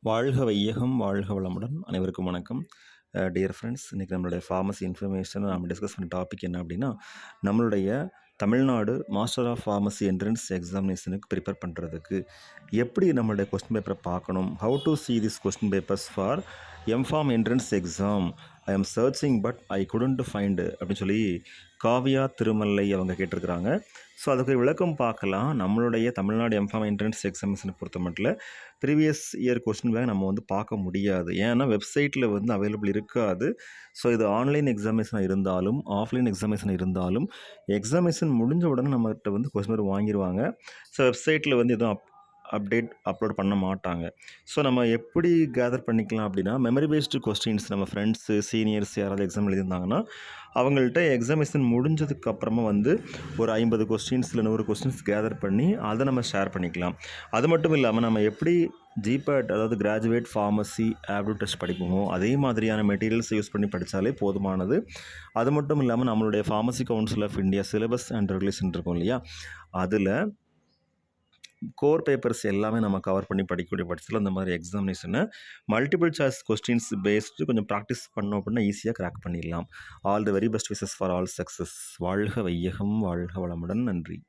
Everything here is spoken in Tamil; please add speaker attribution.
Speaker 1: வாழ்க வையகம், வாழ்க வளமுடன். அனைவருக்கும் வணக்கம். டியர் ஃப்ரெண்ட்ஸ், இன்றைக்கி நம்மளுடைய ஃபார்மசி இன்ஃபர்மேஷன் நம்ம டிஸ்கஸ் பண்ண டாபிக் என்ன அப்படின்னா, நம்மளுடைய Tamil Nadu master of pharmacy entrance எக்ஸாமினேஷனுக்கு ப்ரிப்பேர் பண்ணுறதுக்கு எப்படி நம்மளுடைய கொஸ்டின் பேப்பரை பார்க்கணும், how to see this question papers for MPharm entrance exam, I am searching but I couldn't find அப்படின்னு சொல்லி காவியா திருமல்லை அவங்க கேட்டிருக்கிறாங்க. ஸோ அதுக்கு விளக்கம் பார்க்கலாம். நம்மளுடைய தமிழ்நாடு எம்ஃபார்ம் என்ட்ரன்ஸ் எக்ஸாமினேஷனை பொறுத்த மட்டும் ப்ரீவியஸ் இயர் கொஸ்டின் பேங்க் நம்ம பார்க்க முடியாது. ஏன்னா வெப்சைட்டில் அவைலபிள் இருக்காது. ஸோ இது ஆன்லைன் எக்ஸாமினேஷனாக இருந்தாலும் ஆஃப்லைன் எக்ஸாமினேஷன் இருந்தாலும் எக்ஸாமினேஷன் முடிஞ்ச உடனே நம்மகிட்ட கொஸ்டின் பேப்பர் வாங்கிடுவாங்க. ஸோ வெப்சைட்டில் எதுவும் அப்லோட் பண்ண மாட்டாங்க. ஸோ நம்ம எப்படி கேதர் பண்ணிக்கலாம் அப்படின்னா, மெமரி பேஸ்டு கொஸ்டின்ஸ் நம்ம ஃப்ரெண்ட்ஸு சீனியர்ஸ் யாராவது எக்ஸாம் எழுதியிருந்தாங்கன்னா அவங்கள்ட்ட எக்ஸாமினேஷன் முடிஞ்சதுக்கப்புறமா ஒரு 50 கொஸ்டின்ஸ் இல்லை 100 கொஸ்டின்ஸ் கேதர் பண்ணி அதை நம்ம ஷேர் பண்ணிக்கலாம். அது மட்டும் இல்லாமல் நம்ம எப்படி ஜிபேட் அதாவது கிராஜுவேட் ஃபார்மசி ஆப்டிடியூட் டெஸ்ட் படிப்போமோ அதே மாதிரியான மெட்டீரியல்ஸ் யூஸ் பண்ணி படித்தாலே போதுமானது. அது மட்டும் இல்லாமல் நம்மளுடைய pharmacy council of India syllabus and regulation இருக்கும் இல்லையா, அதில் கோர் பேப்பர்ஸ் எல்லாமே நம்ம கவர் பண்ணி படிக்கக்கூடிய பட்சத்தில் அந்த மாதிரி எக்ஸாமினேஷனை மல்டிபிள் சாய்ஸ் கொஸ்டின்ஸ் பேஸ்டு கொஞ்சம் ப்ராக்டிஸ் பண்ணோம் அப்படின்னா ஈஸியாக கிராக் பண்ணிடலாம். All the very best wishes for all success. வாழ்க வையகம், வாழ்க வளமுடன். நன்றி.